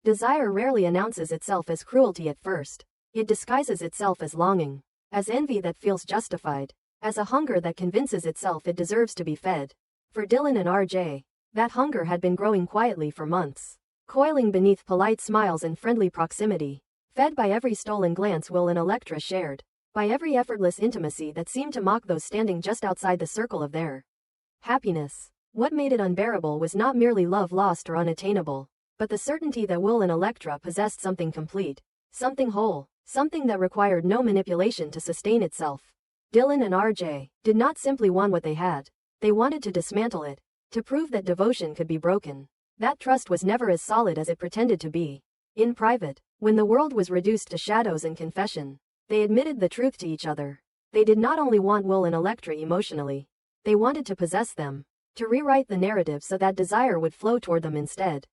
Desire rarely announces itself as cruelty at first. It disguises itself as longing, as envy that feels justified, as a hunger that convinces itself it deserves to be fed. For Dylan and RJ, that hunger had been growing quietly for months, coiling beneath polite smiles and friendly proximity, fed by every stolen glance Will and Electra shared, by every effortless intimacy that seemed to mock those standing just outside the circle of their happiness. What made it unbearable was not merely love lost or unattainable, but the certainty that Will and Electra possessed something complete, something whole, something that required no manipulation to sustain itself. Dylan and RJ did not simply want what they had, they wanted to dismantle it, to prove that devotion could be broken. That trust was never as solid as it pretended to be. In private, when the world was reduced to shadows and confession, they admitted the truth to each other. They did not only want Will and Electra emotionally, they wanted to possess them, to rewrite the narrative so that desire would flow toward them instead.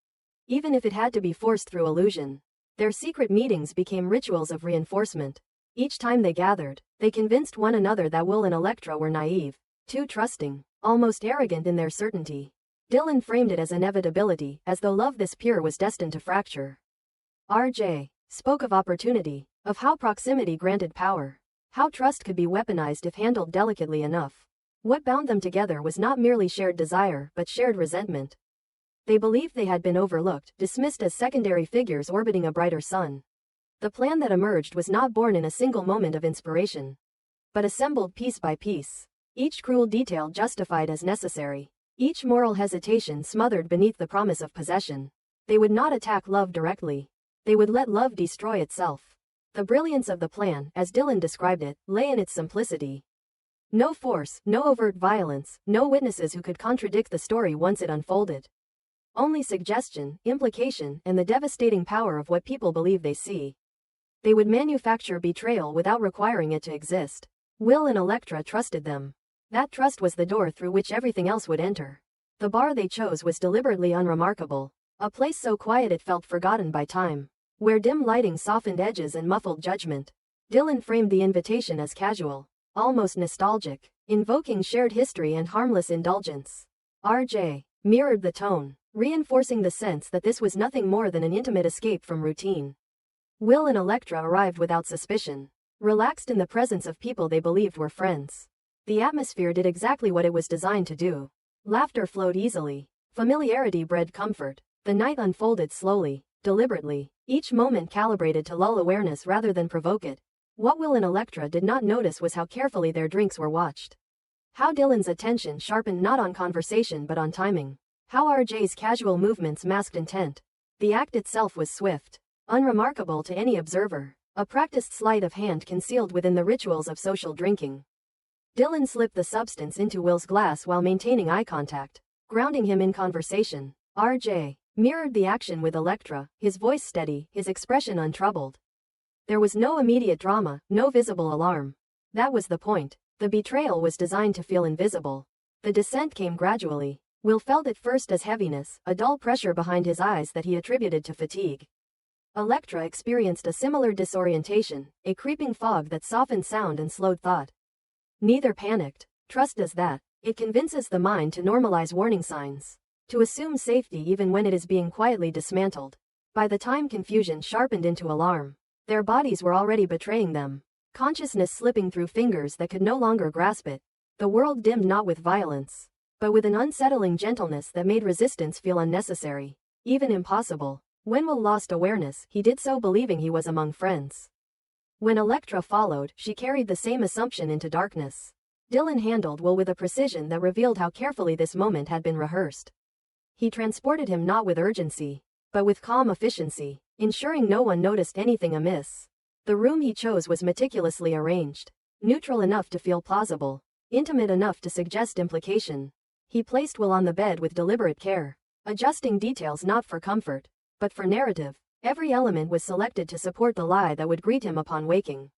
Even if it had to be forced through illusion. Their secret meetings became rituals of reinforcement. Each time they gathered, they convinced one another that Will and Electra were naive, too trusting, almost arrogant in their certainty. Dylan framed it as inevitability, as though love this pure was destined to fracture. RJ spoke of opportunity, of how proximity granted power, how trust could be weaponized if handled delicately enough. What bound them together was not merely shared desire but shared resentment. They believed they had been overlooked, dismissed as secondary figures orbiting a brighter sun. The plan that emerged was not born in a single moment of inspiration, but assembled piece by piece, each cruel detail justified as necessary, each moral hesitation smothered beneath the promise of possession. They would not attack love directly. They would let love destroy itself. The brilliance of the plan, as Dylan described it, lay in its simplicity. No force, no overt violence, no witnesses who could contradict the story once it unfolded. Only suggestion, implication, and the devastating power of what people believe they see. They would manufacture betrayal without requiring it to exist. Will and Electra trusted them. That trust was the door through which everything else would enter. The bar they chose was deliberately unremarkable, a place so quiet it felt forgotten by time, where dim lighting softened edges and muffled judgment. Dylan framed the invitation as casual, almost nostalgic, invoking shared history and harmless indulgence. RJ mirrored the tone, reinforcing the sense that this was nothing more than an intimate escape from routine. Will and Electra arrived without suspicion, relaxed in the presence of people they believed were friends. The atmosphere did exactly what it was designed to do. Laughter flowed easily. Familiarity bred comfort. The night unfolded slowly, deliberately, each moment calibrated to lull awareness rather than provoke it. What Will and Electra did not notice was how carefully their drinks were watched. How Dylan's attention sharpened not on conversation but on timing. How RJ's casual movements masked intent. The act itself was swift, unremarkable to any observer, a practiced sleight of hand concealed within the rituals of social drinking. Dylan slipped the substance into Will's glass while maintaining eye contact, grounding him in conversation. RJ mirrored the action with Electra, his voice steady, his expression untroubled. There was no immediate drama, no visible alarm. That was the point. The betrayal was designed to feel invisible. The descent came gradually. Will felt it first as heaviness, a dull pressure behind his eyes that he attributed to fatigue. Electra experienced a similar disorientation, a creeping fog that softened sound and slowed thought. Neither panicked. Trust does that. It convinces the mind to normalize warning signs, to assume safety even when it is being quietly dismantled. By the time confusion sharpened into alarm, their bodies were already betraying them, consciousness slipping through fingers that could no longer grasp it. The world dimmed not with violence, but with an unsettling gentleness that made resistance feel unnecessary, even impossible. When Will lost awareness, he did so believing he was among friends. When Electra followed, she carried the same assumption into darkness. Dylan handled Will with a precision that revealed how carefully this moment had been rehearsed. He transported him not with urgency, but with calm efficiency, ensuring no one noticed anything amiss. The room he chose was meticulously arranged, neutral enough to feel plausible, intimate enough to suggest implication. He placed Will on the bed with deliberate care, adjusting details not for comfort, but for narrative. Every element was selected to support the lie that would greet him upon waking.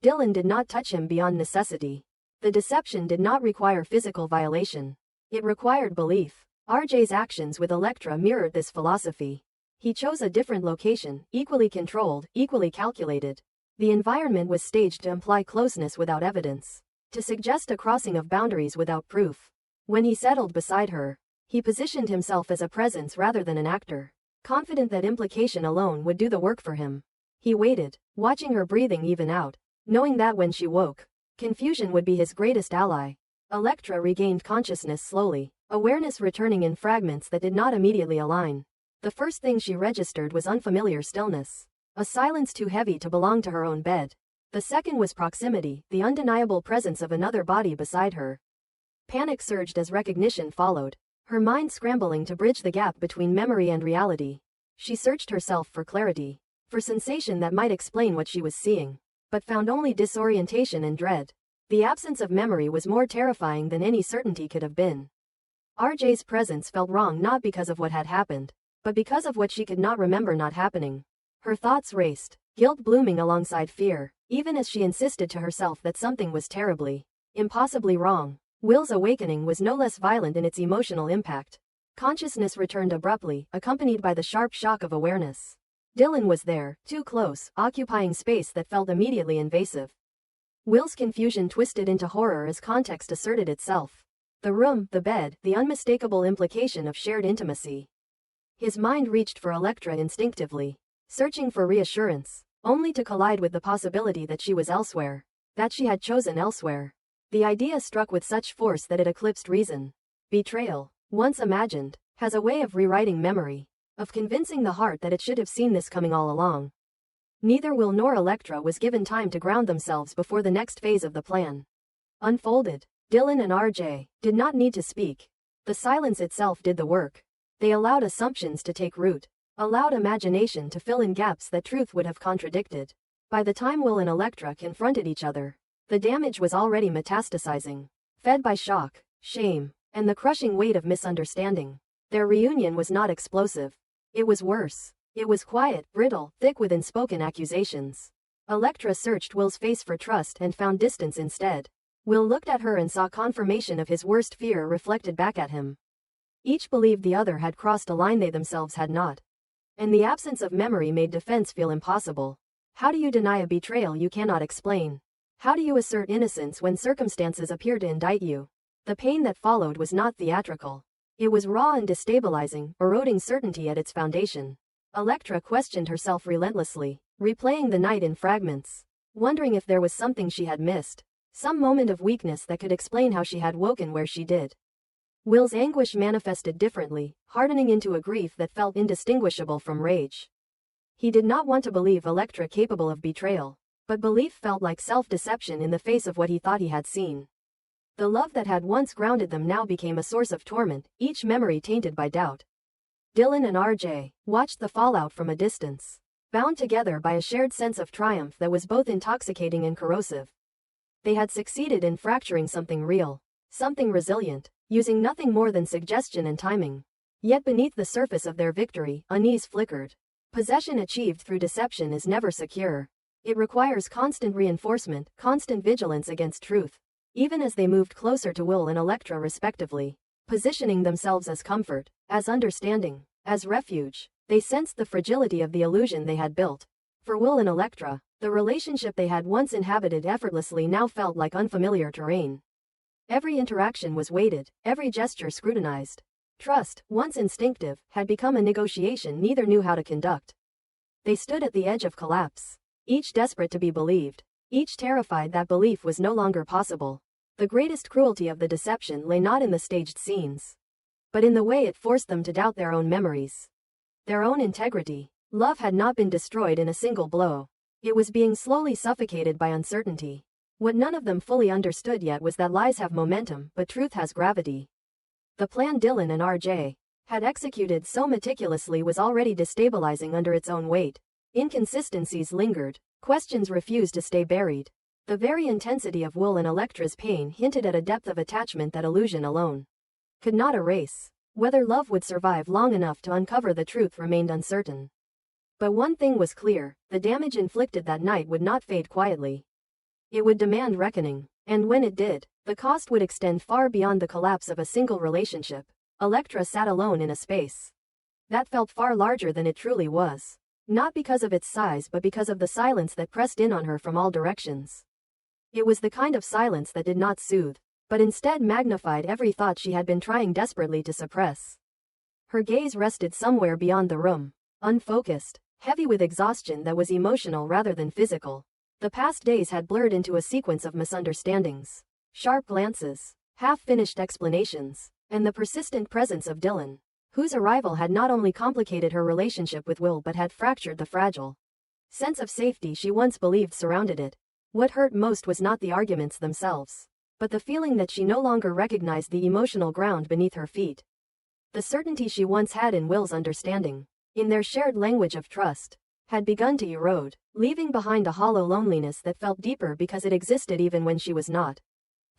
Dylan did not touch him beyond necessity. The deception did not require physical violation. It required belief. RJ's actions with Electra mirrored this philosophy. He chose a different location, equally controlled, equally calculated. The environment was staged to imply closeness without evidence, to suggest a crossing of boundaries without proof. When he settled beside her, he positioned himself as a presence rather than an actor. confident that implication alone would do the work for him. He waited, watching her breathing even out, knowing that when she woke, confusion would be his greatest ally. Electra regained consciousness slowly, awareness returning in fragments that did not immediately align. The first thing she registered was unfamiliar stillness, a silence too heavy to belong to her own bed. The second was proximity, the undeniable presence of another body beside her. Panic surged as recognition followed, her mind scrambling to bridge the gap between memory and reality. She searched herself for clarity, for sensation that might explain what she was seeing, but found only disorientation and dread. The absence of memory was more terrifying than any certainty could have been. RJ's presence felt wrong not because of what had happened, but because of what she could not remember not happening. Her thoughts raced, guilt blooming alongside fear, even as she insisted to herself that something was terribly, impossibly wrong. Will's awakening was no less violent in its emotional impact. Consciousness returned abruptly, accompanied by the sharp shock of awareness. Dylan was there, too close, occupying space that felt immediately invasive. Will's confusion twisted into horror as context asserted itself. The room, the bed, the unmistakable implication of shared intimacy. His mind reached for Electra instinctively, searching for reassurance, only to collide with the possibility that she was elsewhere, that she had chosen elsewhere. The idea struck with such force that it eclipsed reason. Betrayal, once imagined, has a way of rewriting memory, of convincing the heart that it should have seen this coming all along. Neither Will nor Electra was given time to ground themselves before the next phase of the plan unfolded. Dylan and RJ did not need to speak. The silence itself did the work. They allowed assumptions to take root, allowed imagination to fill in gaps that truth would have contradicted. By the time Will and Electra confronted each other, the damage was already metastasizing, fed by shock, shame, and the crushing weight of misunderstanding. Their reunion was not explosive. It was worse. It was quiet, brittle, thick with unspoken accusations. Electra searched Will's face for trust and found distance instead. Will looked at her and saw confirmation of his worst fear reflected back at him. Each believed the other had crossed a line they themselves had not. And the absence of memory made defense feel impossible. How do you deny a betrayal you cannot explain? How do you assert innocence when circumstances appear to indict you? The pain that followed was not theatrical. It was raw and destabilizing, eroding certainty at its foundation. Electra questioned herself relentlessly, replaying the night in fragments, wondering if there was something she had missed, some moment of weakness that could explain how she had woken where she did. Will's anguish manifested differently, hardening into a grief that felt indistinguishable from rage. He did not want to believe Electra capable of betrayal, but belief felt like self-deception in the face of what he thought he had seen. The love that had once grounded them now became a source of torment, each memory tainted by doubt. Dylan and RJ watched the fallout from a distance, bound together by a shared sense of triumph that was both intoxicating and corrosive. They had succeeded in fracturing something real, something resilient, using nothing more than suggestion and timing. Yet beneath the surface of their victory, unease flickered. Possession achieved through deception is never secure. It requires constant reinforcement, constant vigilance against truth. Even as they moved closer to Will and Electra respectively, positioning themselves as comfort, as understanding, as refuge, they sensed the fragility of the illusion they had built. For Will and Electra, the relationship they had once inhabited effortlessly now felt like unfamiliar terrain. Every interaction was weighted, every gesture scrutinized. Trust, once instinctive, had become a negotiation neither knew how to conduct. They stood at the edge of collapse, each desperate to be believed, each terrified that belief was no longer possible. The greatest cruelty of the deception lay not in the staged scenes, but in the way it forced them to doubt their own memories, their own integrity. Love had not been destroyed in a single blow. It was being slowly suffocated by uncertainty. What none of them fully understood yet was that lies have momentum, but truth has gravity. The plan Dylan and RJ had executed so meticulously was already destabilizing under its own weight. Inconsistencies lingered, questions refused to stay buried. The very intensity of Will and Electra's pain hinted at a depth of attachment that illusion alone could not erase. Whether love would survive long enough to uncover the truth remained uncertain. But one thing was clear, the damage inflicted that night would not fade quietly. It would demand reckoning, and when it did, the cost would extend far beyond the collapse of a single relationship. Electra sat alone in a space that felt far larger than it truly was. Not because of its size but because of the silence that pressed in on her from all directions. It was the kind of silence that did not soothe, but instead magnified every thought she had been trying desperately to suppress. Her gaze rested somewhere beyond the room, unfocused, heavy with exhaustion that was emotional rather than physical. The past days had blurred into a sequence of misunderstandings, sharp glances, half-finished explanations, and the persistent presence of Dylan, whose arrival had not only complicated her relationship with Will but had fractured the fragile sense of safety she once believed surrounded it. What hurt most was not the arguments themselves, but the feeling that she no longer recognized the emotional ground beneath her feet. The certainty she once had in Will's understanding, in their shared language of trust, had begun to erode, leaving behind a hollow loneliness that felt deeper because it existed even when she was not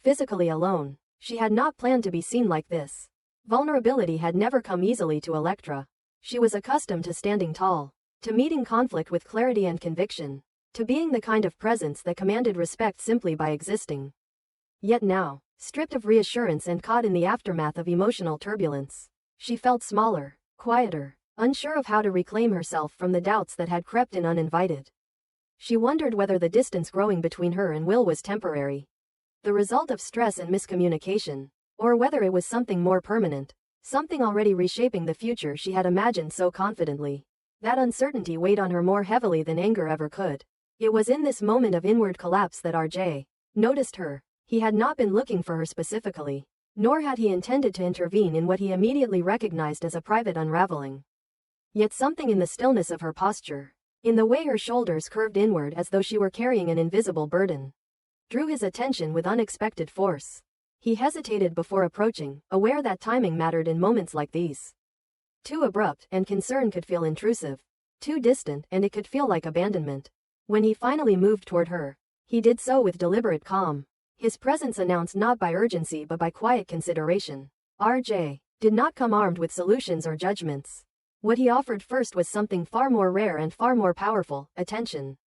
physically alone. She had not planned to be seen like this. Vulnerability had never come easily to Electra. She was accustomed to standing tall, to meeting conflict with clarity and conviction, to being the kind of presence that commanded respect simply by existing. Yet now, stripped of reassurance and caught in the aftermath of emotional turbulence, she felt smaller, quieter, unsure of how to reclaim herself from the doubts that had crept in uninvited. She wondered whether the distance growing between her and Will was temporary, the result of stress and miscommunication, or whether it was something more permanent, something already reshaping the future she had imagined so confidently. That uncertainty weighed on her more heavily than anger ever could. It was in this moment of inward collapse that RJ noticed her. He had not been looking for her specifically, nor had he intended to intervene in what he immediately recognized as a private unraveling. Yet something in the stillness of her posture, in the way her shoulders curved inward as though she were carrying an invisible burden, drew his attention with unexpected force. He hesitated before approaching, aware that timing mattered in moments like these. Too abrupt, and concern could feel intrusive. Too distant, and it could feel like abandonment. When he finally moved toward her, he did so with deliberate calm. His presence announced not by urgency but by quiet consideration. RJ did not come armed with solutions or judgments. What he offered first was something far more rare and far more powerful: attention.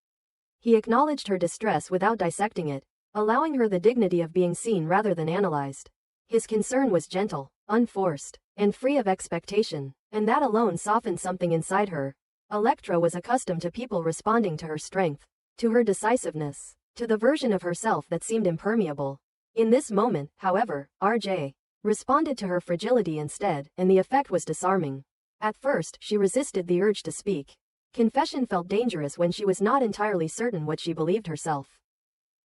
He acknowledged her distress without dissecting it, allowing her the dignity of being seen rather than analyzed. His concern was gentle, unforced, and free of expectation, and that alone softened something inside her. Electra was accustomed to people responding to her strength, to her decisiveness, to the version of herself that seemed impermeable. In this moment, however, RJ responded to her fragility instead, and the effect was disarming. At first, she resisted the urge to speak. Confession felt dangerous when she was not entirely certain what she believed herself.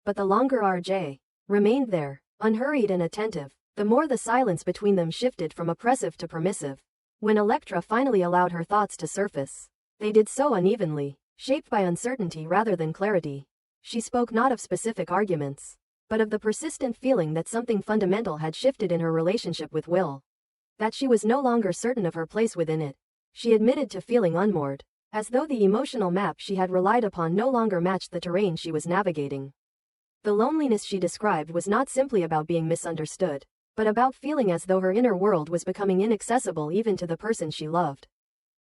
But the longer RJ remained there, unhurried and attentive, the more the silence between them shifted from oppressive to permissive. When Electra finally allowed her thoughts to surface, they did so unevenly, shaped by uncertainty rather than clarity. She spoke not of specific arguments, but of the persistent feeling that something fundamental had shifted in her relationship with Will. That she was no longer certain of her place within it. She admitted to feeling unmoored, as though the emotional map she had relied upon no longer matched the terrain she was navigating. The loneliness she described was not simply about being misunderstood, but about feeling as though her inner world was becoming inaccessible even to the person she loved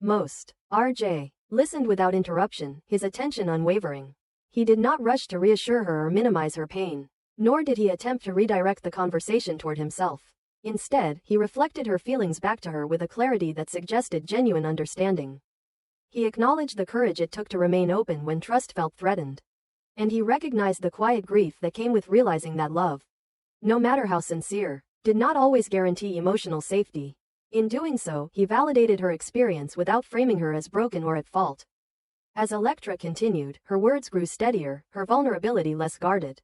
most. RJ listened without interruption, his attention unwavering. He did not rush to reassure her or minimize her pain, nor did he attempt to redirect the conversation toward himself. Instead, he reflected her feelings back to her with a clarity that suggested genuine understanding. He acknowledged the courage it took to remain open when trust felt threatened. And he recognized the quiet grief that came with realizing that love, no matter how sincere, did not always guarantee emotional safety. In doing so, he validated her experience without framing her as broken or at fault. As Electra continued, her words grew steadier, her vulnerability less guarded.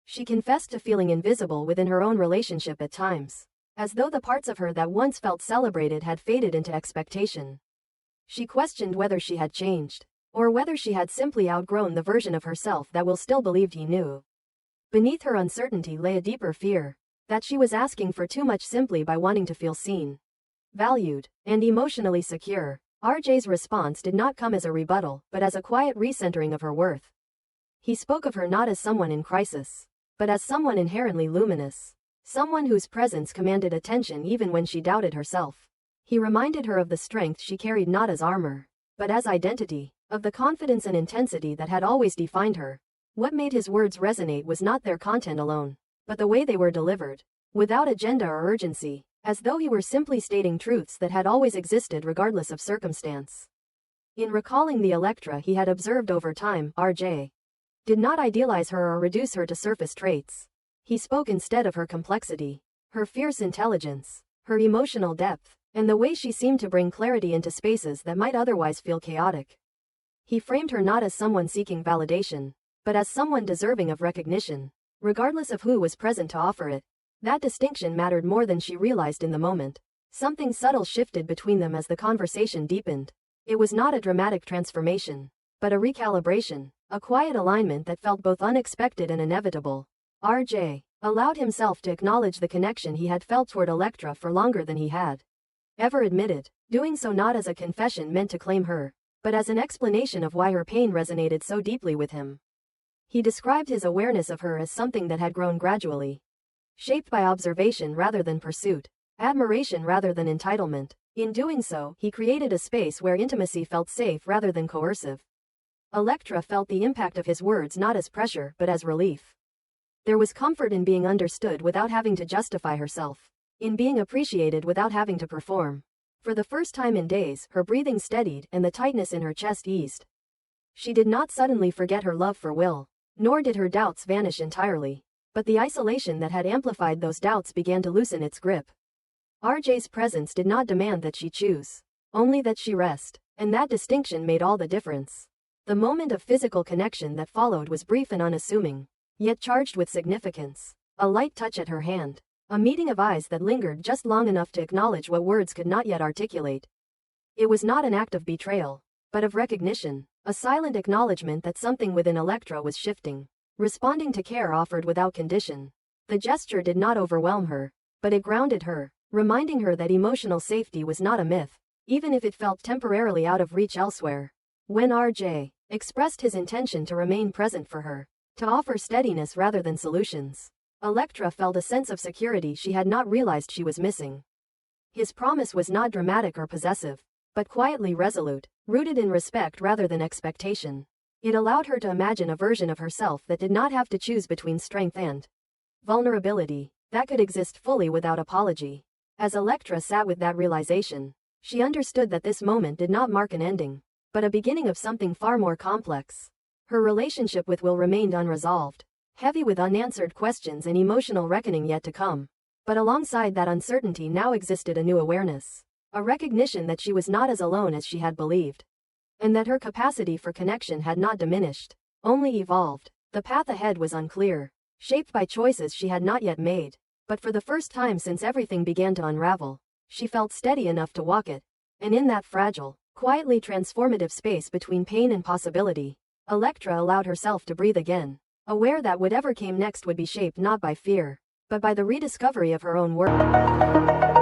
She confessed to feeling invisible within her own relationship at times, as though the parts of her that once felt celebrated had faded into expectation. She questioned whether she had changed, or whether she had simply outgrown the version of herself that Will still believed he knew. Beneath her uncertainty lay a deeper fear, that she was asking for too much simply by wanting to feel seen, valued, and emotionally secure. RJ's response did not come as a rebuttal, but as a quiet recentering of her worth. He spoke of her not as someone in crisis, but as someone inherently luminous, someone whose presence commanded attention even when she doubted herself. He reminded her of the strength she carried not as armor, but as identity, of the confidence and intensity that had always defined her. What made his words resonate was not their content alone, but the way they were delivered, without agenda or urgency, as though he were simply stating truths that had always existed regardless of circumstance. In recalling the Electra he had observed over time, RJ did not idealize her or reduce her to surface traits. He spoke instead of her complexity, her fierce intelligence, her emotional depth, and the way she seemed to bring clarity into spaces that might otherwise feel chaotic. He framed her not as someone seeking validation, but as someone deserving of recognition, regardless of who was present to offer it. That distinction mattered more than she realized in the moment. Something subtle shifted between them as the conversation deepened. It was not a dramatic transformation, but a recalibration, a quiet alignment that felt both unexpected and inevitable. RJ allowed himself to acknowledge the connection he had felt toward Electra for longer than he had ever admitted, doing so not as a confession meant to claim her, but as an explanation of why her pain resonated so deeply with him. He described his awareness of her as something that had grown gradually, shaped by observation rather than pursuit, admiration rather than entitlement. In doing so, he created a space where intimacy felt safe rather than coercive. Electra felt the impact of his words not as pressure but as relief. There was comfort in being understood without having to justify herself, in being appreciated without having to perform. For the first time in days, her breathing steadied and the tightness in her chest eased. She did not suddenly forget her love for Will, nor did her doubts vanish entirely, but the isolation that had amplified those doubts began to loosen its grip. RJ's presence did not demand that she choose, only that she rest, and that distinction made all the difference. The moment of physical connection that followed was brief and unassuming, yet charged with significance. A light touch at her hand, a meeting of eyes that lingered just long enough to acknowledge what words could not yet articulate. It was not an act of betrayal, but of recognition, a silent acknowledgement that something within Electra was shifting, responding to care offered without condition. The gesture did not overwhelm her, but it grounded her, reminding her that emotional safety was not a myth, even if it felt temporarily out of reach elsewhere. When RJ expressed his intention to remain present for her, to offer steadiness rather than solutions, Electra felt a sense of security she had not realized she was missing. His promise was not dramatic or possessive, but quietly resolute, rooted in respect rather than expectation. It allowed her to imagine a version of herself that did not have to choose between strength and vulnerability, that could exist fully without apology. As Electra sat with that realization, she understood that this moment did not mark an ending, but a beginning of something far more complex. Her relationship with Will remained unresolved, heavy with unanswered questions and emotional reckoning yet to come. But alongside that uncertainty now existed a new awareness, a recognition that she was not as alone as she had believed, and that her capacity for connection had not diminished, only evolved. The path ahead was unclear, shaped by choices she had not yet made, but for the first time since everything began to unravel, she felt steady enough to walk it. And in that fragile, quietly transformative space between pain and possibility, Electra allowed herself to breathe again, aware that whatever came next would be shaped not by fear, but by the rediscovery of her own worth.